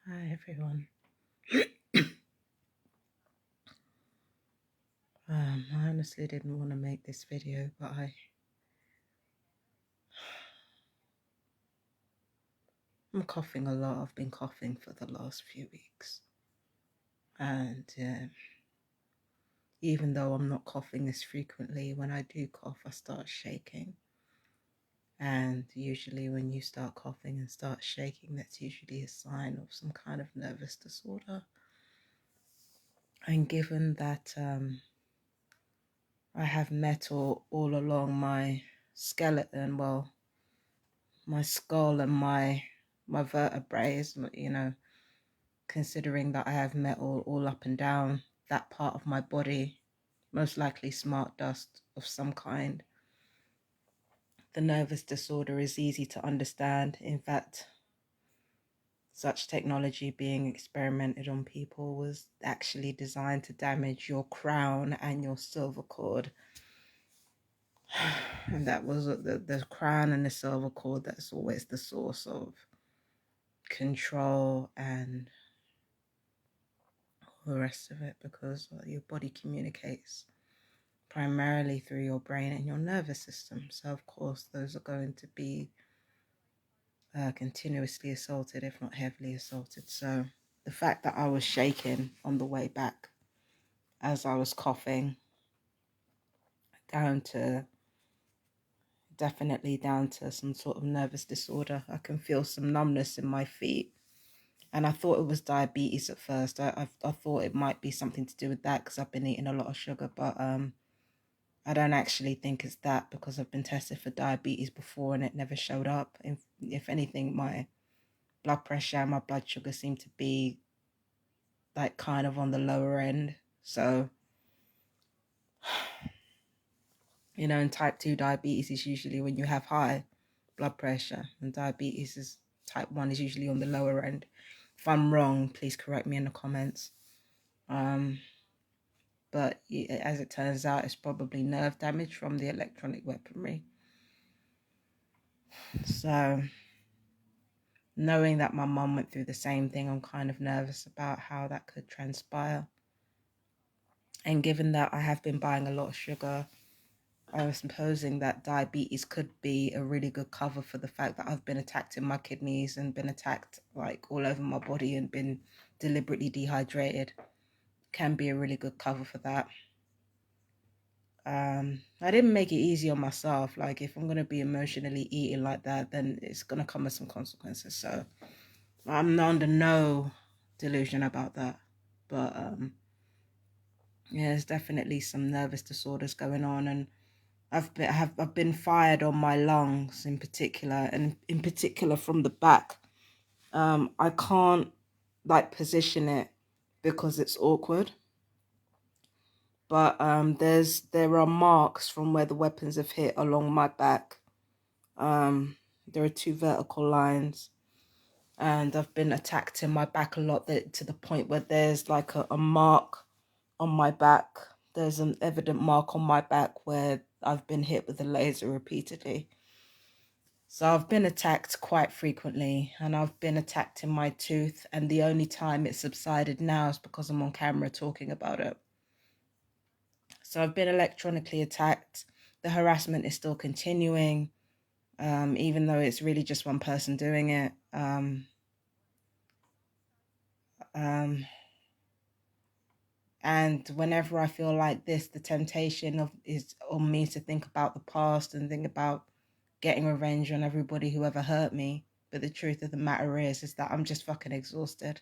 Hi everyone. I honestly didn't want to make this video, but I'm coughing a lot. I've been coughing for the last few weeks, and even though I'm not coughing as frequently, when I do cough, I start shaking. And usually, when you start coughing and start shaking, that's usually a sign of some kind of nervous disorder. And given that I have metal all along my skeleton, well, my skull and my vertebrae, considering that I have metal all up and down that part of my body, most likely smart dust of some kind. The nervous disorder is easy to understand. In fact, such technology being experimented on people was actually designed to damage your crown and your silver cord. And that was the crown and the silver cord, that's always the source of control and the rest of it, because your body communicates primarily through your brain and your nervous system. So, of course, those are going to be continuously assaulted, if not heavily assaulted. So, the fact that I was shaking on the way back as I was coughing, definitely down to some sort of nervous disorder. I can feel some numbness in my feet. And I thought it was diabetes at first. I thought it might be something to do with that because I've been eating a lot of sugar, but I don't actually think it's that, because I've been tested for diabetes before and it never showed up. If anything, my blood pressure and my blood sugar seem to be like kind of on the lower end. So, and type 2 diabetes is usually when you have high blood pressure, and diabetes is type 1 is usually on the lower end. If I'm wrong, please correct me in the comments. But as it turns out, it's probably nerve damage from the electronic weaponry. So, knowing that my mum went through the same thing, I'm kind of nervous about how that could transpire. And given that I have been buying a lot of sugar, I was supposing that diabetes could be a really good cover for the fact that I've been attacked in my kidneys and been attacked like all over my body and been deliberately dehydrated. Can be a really good cover for that. I didn't make it easy on myself. Like, if I'm going to be emotionally eating like that, then it's going to come with some consequences. So I'm under no delusion about that. But yeah, there's definitely some nervous disorders going on, and I've been fired on my lungs in particular, and in particular from the back. I can't like position it because it's awkward. But there are marks from where the weapons have hit along my back. There are 2 vertical lines, and I've been attacked in my back a lot, to the point where there's like a mark on my back. There's an evident mark on my back where I've been hit with a laser repeatedly. So I've been attacked quite frequently, and I've been attacked in my tooth, and the only time it subsided now is because I'm on camera talking about it. So I've been electronically attacked. The harassment is still continuing, even though it's really just one person doing it. And whenever I feel like this, the temptation is on me to think about the past and think about getting revenge on everybody who ever hurt me. But the truth of the matter is that I'm just fucking exhausted.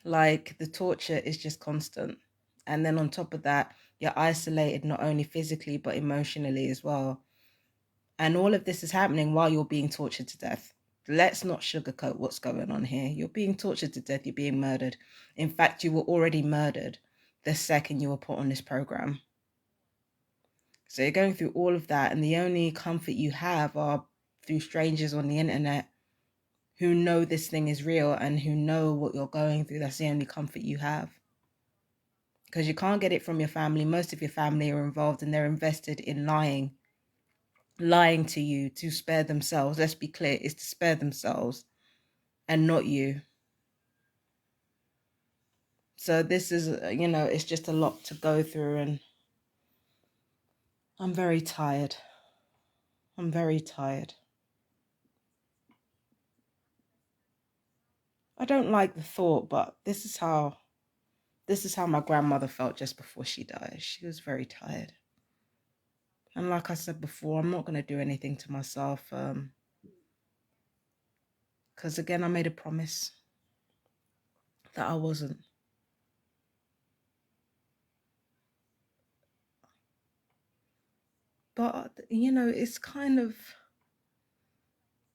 Like, the torture is just constant. And then on top of that, you're isolated not only physically, but emotionally as well. And all of this is happening while you're being tortured to death. Let's not sugarcoat what's going on here. You're being tortured to death. You're being murdered. In fact, you were already murdered the second you were put on this program. So you're going through all of that, and the only comfort you have are through strangers on the internet who know this thing is real and who know what you're going through. That's the only comfort you have. Because you can't get it from your family. Most of your family are involved, and they're invested in lying to you to spare themselves. Let's be clear, is to spare themselves. and not you. So this is, it's just a lot to go through, and I'm very tired. I'm very tired. I don't like the thought, but this is how my grandmother felt just before she died. She was very tired. And like I said before, I'm not going to do anything to myself, because again, I made a promise that I wasn't. But, it's kind of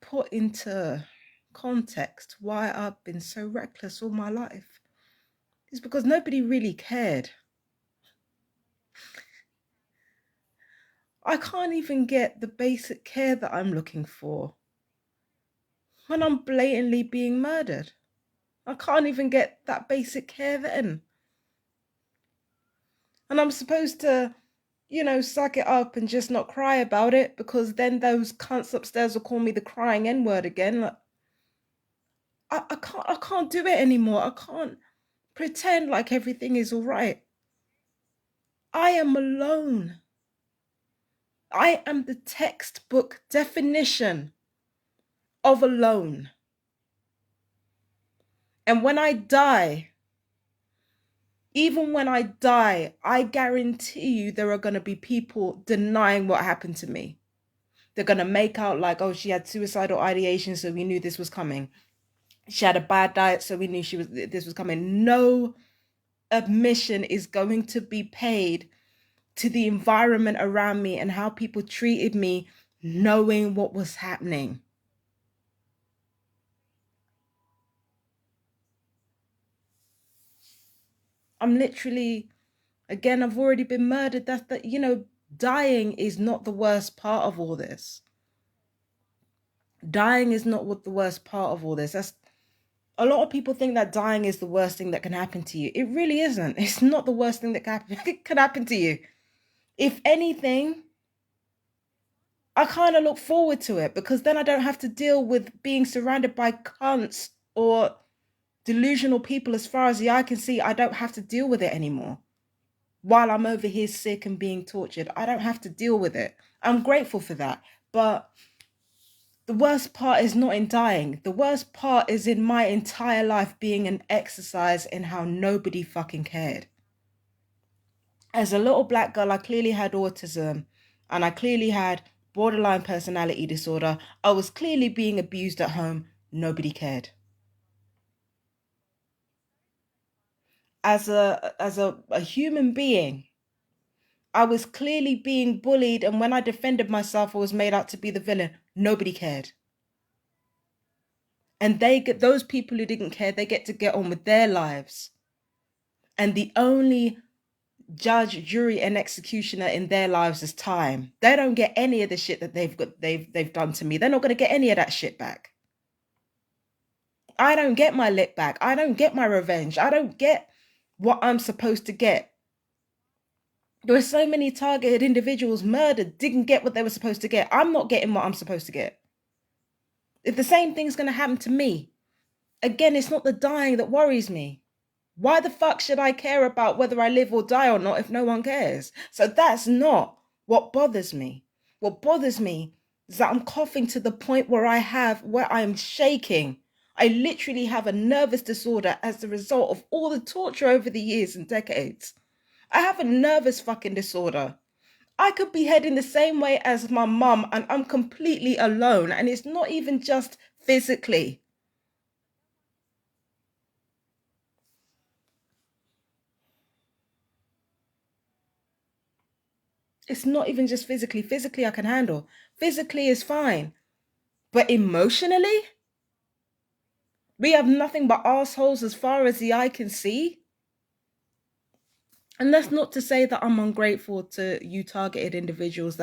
put into context why I've been so reckless all my life. It's because nobody really cared. I can't even get the basic care that I'm looking for when I'm blatantly being murdered. I can't even get that basic care then. And I'm supposed to, suck it up and just not cry about it, because then those cunts upstairs will call me the crying N-word again. Like, I can't do it anymore. I can't pretend like everything is all right. I am alone. I am the textbook definition of alone. And when I die, even when I die, I guarantee you there are going to be people denying what happened to me. They're going to make out like, oh, she had suicidal ideation, so we knew this was coming. She had a bad diet, so we knew this was coming. No admission is going to be paid to the environment around me and how people treated me, knowing what was happening. I'm literally, again, I've already been murdered. Dying is not the worst part of all this. Dying is not what the worst part of all this. That's a lot of people think that dying is the worst thing that can happen to you. It really isn't. It's not the worst thing that can happen to you. If anything, I kind of look forward to it, because then I don't have to deal with being surrounded by cunts or delusional people. As far as the eye can see, I don't have to deal with it anymore. While I'm over here sick and being tortured, I don't have to deal with it. I'm grateful for that. But the worst part is not in dying. The worst part is in my entire life being an exercise in how nobody fucking cared. As a little black girl, I clearly had autism, and I clearly had borderline personality disorder. I was clearly being abused at home. Nobody cared. As a human being, I was clearly being bullied, and when I defended myself, I was made out to be the villain. Nobody cared. And those people who didn't care, they get to get on with their lives. And the only judge, jury, and executioner in their lives is time. They don't get any of the shit that they've done to me. They're not gonna get any of that shit back. I don't get my lick back. I don't get my revenge. I don't get what I'm supposed to get. There are so many targeted individuals murdered, didn't get what they were supposed to get. I'm not getting what I'm supposed to get. If the same thing's going to happen to me, again, it's not the dying that worries me. Why the fuck should I care about whether I live or die or not if no one cares? So that's not what bothers me. What bothers me is that I'm coughing to the point where I'm shaking. I literally have a nervous disorder as a result of all the torture over the years and decades. I have a nervous fucking disorder. I could be heading the same way as my mum, and I'm completely alone. And it's not even just physically. It's not even just physically. Physically, I can handle. Physically is fine. But emotionally, we have nothing but assholes as far as the eye can see. And that's not to say that I'm ungrateful to you targeted individuals,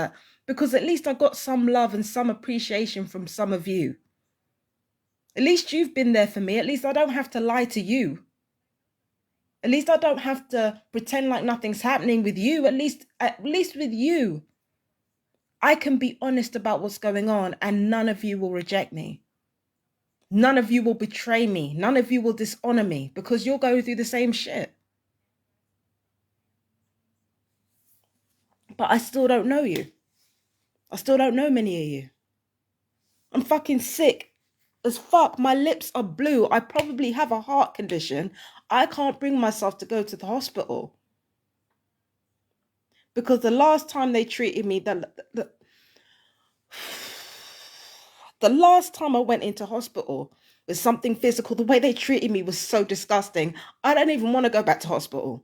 because at least I got some love and some appreciation from some of you. At least you've been there for me. At least I don't have to lie to you. At least I don't have to pretend like nothing's happening with you. At least with you, I can be honest about what's going on, and none of you will reject me. None of you will betray me. None of you will dishonor me because you're going through the same shit. But I still don't know you. I still don't know many of you. I'm fucking sick as fuck. My lips are blue. I probably have a heart condition. I can't bring myself to go to the hospital. Because the last time they treated me, the last time I went into hospital with something physical, the way they treated me was so disgusting. I don't even want to go back to hospital.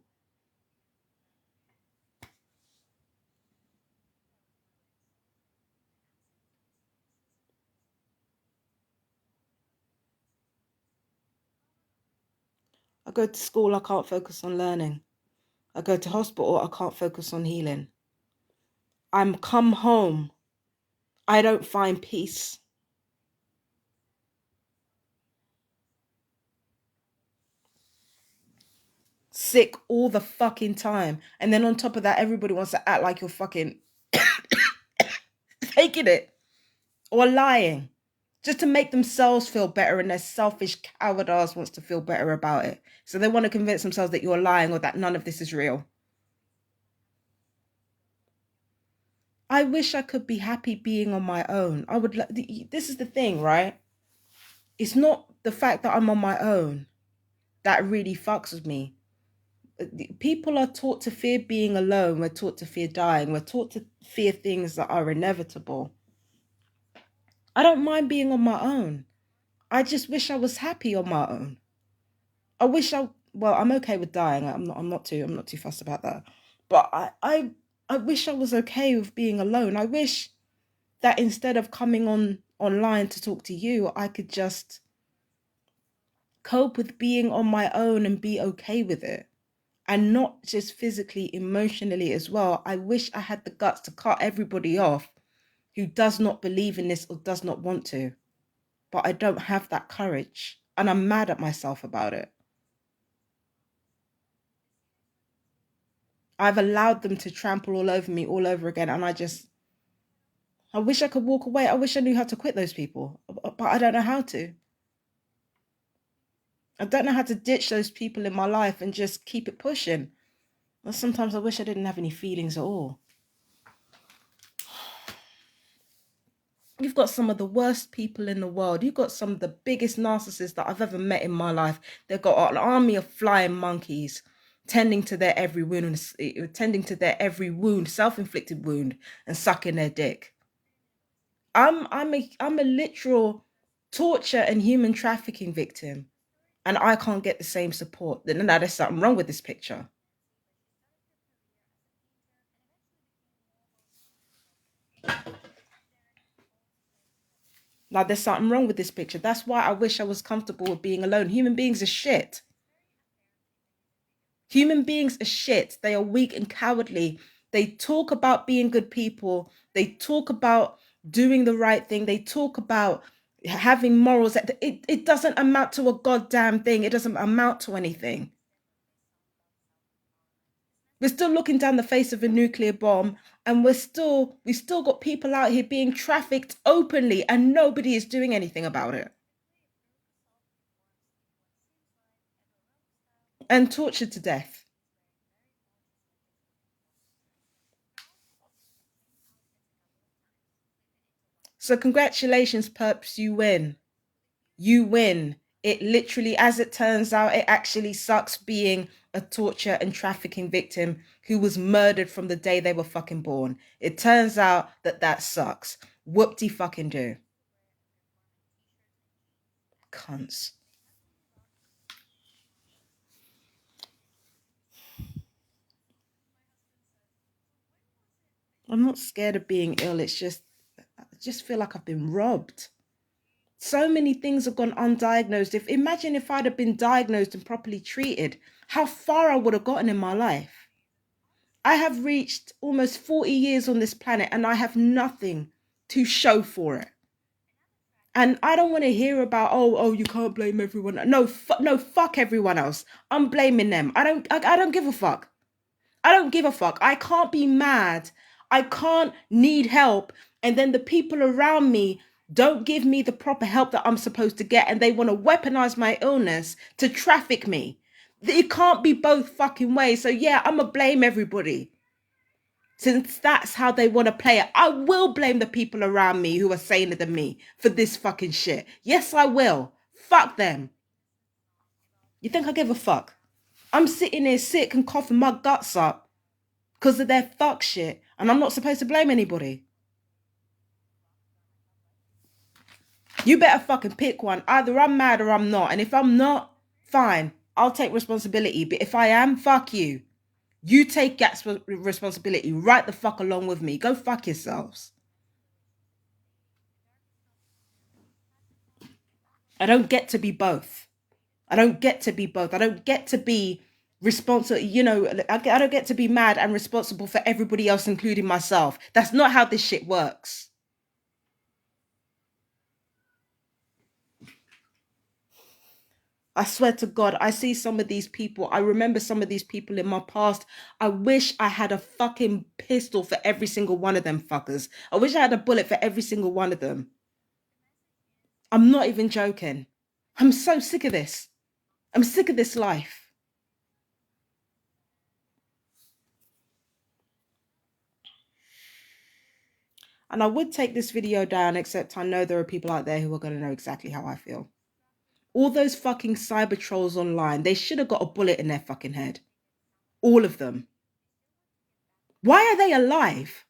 I go to school, I can't focus on learning. I go to hospital, I can't focus on healing. I'm come home, I don't find peace. Sick all the fucking time. And then on top of that, everybody wants to act like you're fucking faking it or lying just to make themselves feel better, and their selfish coward ass wants to feel better about it. So they want to convince themselves that you're lying or that none of this is real. I wish I could be happy being on my own. I would. This is the thing, right? It's not the fact that I'm on my own that really fucks with me. People are taught to fear being alone. We're taught to fear dying. We're taught to fear things that are inevitable. I don't mind being on my own. I just wish I was happy on my own. I wish well, I'm okay with dying. I'm not too fussed about that. But I wish I was okay with being alone. I wish that instead of coming online to talk to you, I could just cope with being on my own and be okay with it. And not just physically, emotionally as well. I wish I had the guts to cut everybody off who does not believe in this or does not want to. But I don't have that courage. And I'm mad at myself about it. I've allowed them to trample all over me all over again. And I wish I could walk away. I wish I knew how to quit those people. But I don't know how to. I don't know how to ditch those people in my life and just keep it pushing. And sometimes I wish I didn't have any feelings at all. You've got some of the worst people in the world. You've got some of the biggest narcissists that I've ever met in my life. They've got an army of flying monkeys tending to their every wound, self-inflicted wound, and sucking their dick. I'm a literal torture and human trafficking victim, and I can't get the same support. Then now there's something wrong with this picture. Now there's something wrong with this picture. That's why I wish I was comfortable with being alone. Human beings are shit. Human beings are shit. They are weak and cowardly. They talk about being good people. They talk about doing the right thing. They talk about having morals. It doesn't amount to a goddamn thing. It doesn't amount to anything. We're still looking down the face of a nuclear bomb, and we still got people out here being trafficked openly, and nobody is doing anything about it. And tortured to death. So congratulations, Perps, you win. You win. It literally, as it turns out, it actually sucks being a torture and trafficking victim who was murdered from the day they were fucking born. It turns out that sucks. Whoop-de fucking do. Cunts. I'm not scared of being ill. It's just, I just feel like I've been robbed. So many things have gone undiagnosed. Imagine if I'd have been diagnosed and properly treated, how far I would have gotten in my life. I have reached almost 40 years on this planet and I have nothing to show for it. And I don't want to hear about, oh, you can't blame everyone. No, no, fuck everyone else. I'm blaming them. I don't give a fuck. I don't give a fuck. I can't be mad. I can't need help. And then the people around me don't give me the proper help that I'm supposed to get, and they want to weaponize my illness to traffic me. It can't be both fucking ways. So yeah, I'm gonna blame everybody. Since that's how they want to play it, I will blame the people around me who are saner than me for this fucking shit. Yes, I will. Fuck them. You think I give a fuck? I'm sitting here sick and coughing my guts up because of their fuck shit, and I'm not supposed to blame anybody. You better fucking pick one. Either I'm mad or I'm not. And if I'm not, fine. I'll take responsibility. But if I am, fuck you. You take that responsibility right the fuck along with me. Go fuck yourselves. I don't get to be both. I don't get to be both. I don't get to be responsible. You know, I don't get to be mad and responsible for everybody else, including myself. That's not how this shit works. I swear to God, I see some of these people. I remember some of these people in my past. I wish I had a fucking pistol for every single one of them fuckers. I wish I had a bullet for every single one of them. I'm not even joking. I'm so sick of this. I'm sick of this life. And I would take this video down, except I know there are people out there who are going to know exactly how I feel. All those fucking cyber trolls online, they should have got a bullet in their fucking head. All of them. Why are they alive?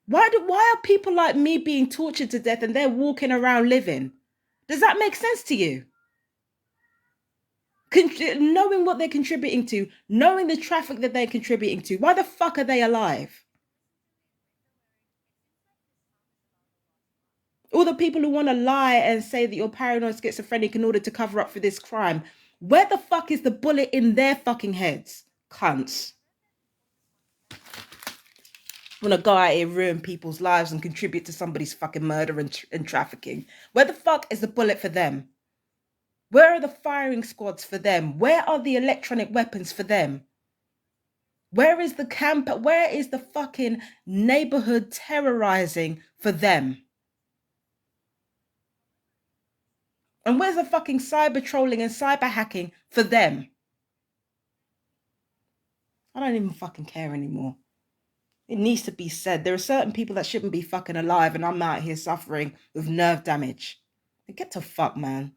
Why are people like me being tortured to death and they're walking around living? Does that make sense to you? Knowing what they're contributing to, knowing the traffic that they're contributing to, why the fuck are they alive? All the people who want to lie and say that you're paranoid schizophrenic in order to cover up for this crime, where the fuck is the bullet in their fucking heads? Cunts. Want to go out here, ruin people's lives and contribute to somebody's fucking murder and trafficking. Where the fuck is the bullet for them? Where are the firing squads for them? Where are the electronic weapons for them? Where is the camp? Where is the fucking neighborhood terrorizing for them? And where's the fucking cyber trolling and cyber hacking for them? I don't even fucking care anymore. It needs to be said. There are certain people that shouldn't be fucking alive, and I'm out here suffering with nerve damage. Get to fuck, man.